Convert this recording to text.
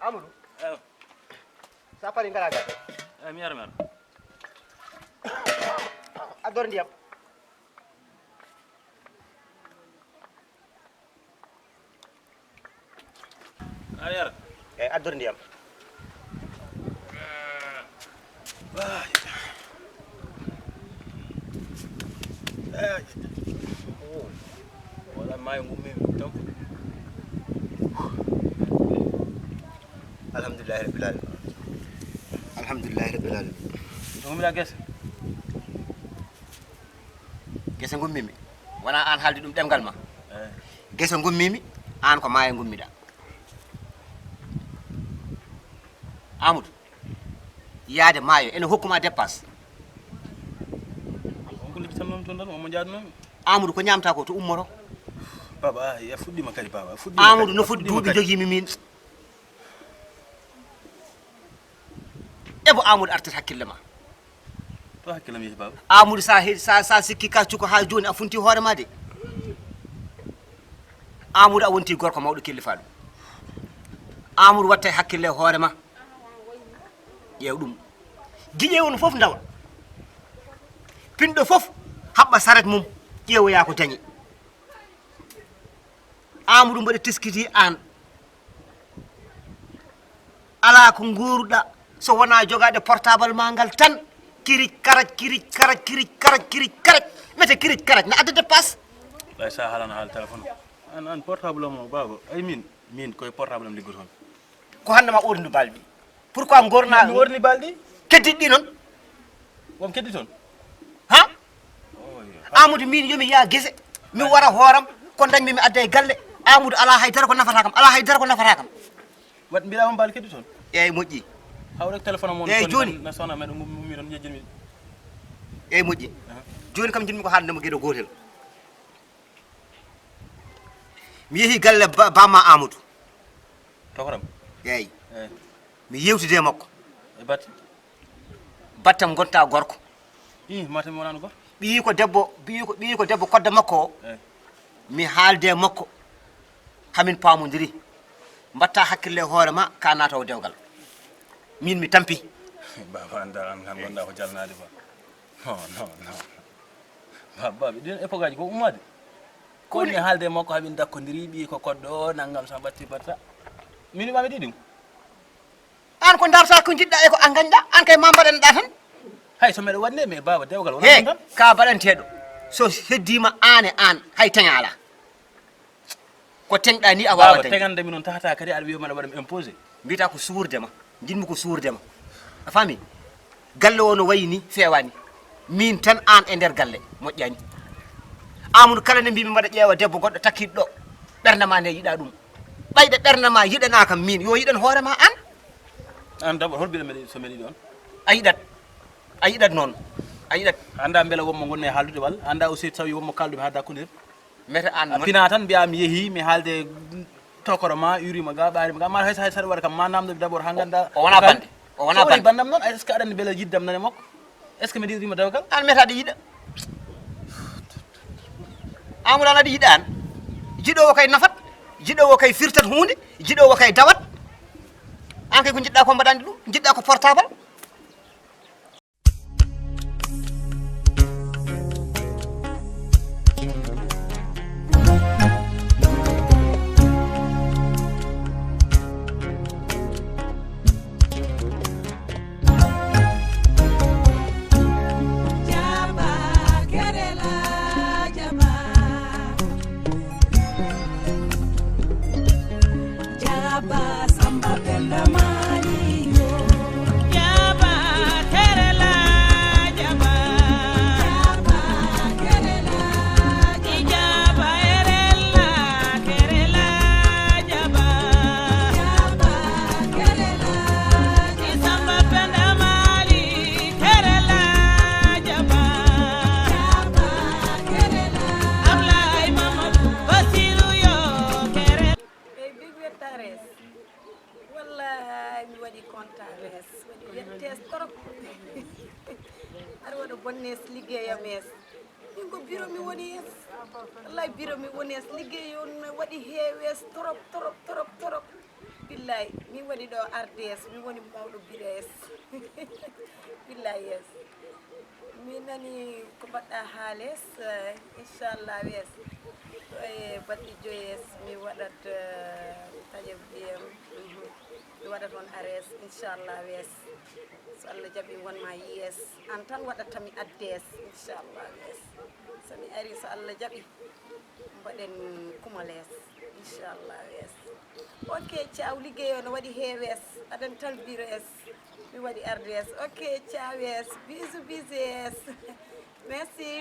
Amadou. eeyi. Sa pari ngara gadde. eeyi mi yara mi ara. Addor ndiyam. aɗa yara. Eyi addor ndiyam. wala maayo ngummimi donc Alhamdulillahi rabbil alamin. Alhamdulillahi rabbil alamin. gummiɗa gese. Gese gummimi. Wona an haalde ɗum ɗemgal ma. eeyi. Gese gummimi an ko maayo gummiɗa. Amadou. Yaade maayo ene hokkuma dépasse. on ko lipitannomi toon tan omo jaadunomi. Amadou ko ñamta ko to ummoto. baba a fuɗɗima kadi baba Amadou no foti duuɓi jogiimi min. Ebo Amadou artat hakkille ma. to hakkilam yehi baba. Amadou sa sikki ka cuko ha joni a funti hoore ma de. Amadou a wonti gorko mawɗo kellifaɗo. Amadou watta e hakkille hoore ma. ƴeew ɗum. Giƴeewon fof ndawa. Pinɗo fof haɓɓa saret mum ƴeewoya ko dañi. Amadou mbaɗa teskiti an. Ala ko nguuruɗa so wona jogade portable ma ngal tan kirij karaj kirij karaj kirij karaj kirij karaj mete kirij karaj na adda dépasse. ɓay sa haalano haala téléphone an portable o baba ay min koye portable am liggotoon. Ko hande ma ɓurdu balɗi. Pourquoi gorna mi worni balɗi. keddiɗɗi noon wom keddi toon. ha Amadou min yomi yaa gese mi wara hooram ko dañmi mi adda e galle. Amadou ala haydara ko nafata kam ala haydara ko nafata kam. wat mbiɗama balɗi keddi toon. eyyi moƴƴi. hawrek téléphone mo eyyi joni na sona meɗo mummi toon jejjinmi. eyyi moƴƴi. joni kam jinmi ko haaldemo gueɗo gotel. Mi yeehi galle bamma Amadou. tokoram. eyyi eeyi. mi yewtide e makko. e batte. battam gonta gorko. i matam wonano goto. ɓiyi ko debbo kodde makko o. eeyi. mi haalde e makko hamin paamodiri mbatta hakkille e hoore ma ka naata o dewgal min mi tampi. baba anda an kan gonɗa ko jalnade ba non baba ɗin époque aji ko ummade koni haalde makko hamin dakkodiri ɓi ko kodɗo naggam sa batti batta min wiɓami ɗiɗum an ko darta ko jiɗɗa e ko a gañɗa an kay ma mbaɗanɗa tan. hay so mbeɗa waɗne mais baba dewgal wona he tan ka baɗanteɗo so heddima an e an hay tañala ko teŋɗa ni a wawa baba dañ. tegande mi noon tahata kadi aɗa wiyoma aɗa waɗami imposé. mbiyata ko suurdema jinmi ko suurdema a faami galle o no wayi ni fewani min tan an e nder galle moƴƴani. Amadou kala nde mbimi mbaɗa ƴeewa debbo goɗɗo takkiɗo ɗo ɓerde ma nde yiɗa ɗum ɓayde ɓerde ma yiɗana kam min yo yiɗan hoore ma an. an d'abord hol mbiɗa meɗi so meɗi ɗon a yiɗat noon a yiɗat. anda beela wonmo gonne e haaldude walla anda aussi tawi wonmo kalduɓe ha dakkodir mete an a pina tan mbiya mi yeehi mi haalde tokoro ma urima ga ɓarima ga ma hay saɗa waɗa kam ma namdoɓe d' abord ha ganda o wona bande o wona bande bandam noon est ce que aɗa andi beele yiddam nane makko est ce que mbiɗa yiɗima dewgal an mete aɗa yiɗa. Amadou an aɗa yiɗa an jiɗowo kay nafat jiɗowo kay firtat hunde jiɗowo kay dawat an kay ko jiɗɗa ko mbaɗandi ɗum jiɗɗa ko portable. Samba Bella Mani. bonnes liggéeyam es min ko bureau mi woni es wallahi bureau mi woni es liggéey on waɗi heewees trop trop trop trop billahi min woni ɗo RDS min woni mawɗo bires billahi yes min nani ko mbaɗɗa haales inchallah yes ɗo e baɗɗi joyes mi waɗat taƴe mbiyam mi waɗat on ares inchallah yes so Allah jaɓi wonma yes an tan waɗatami addes inchallah yes so mi ari so Allah jaɓi mbaɗen kumales inchallah yes ok ciao liggey o no waɗi heewes aɗen talbires mi waɗi RDS ok ciao yes bisou bisou yes merci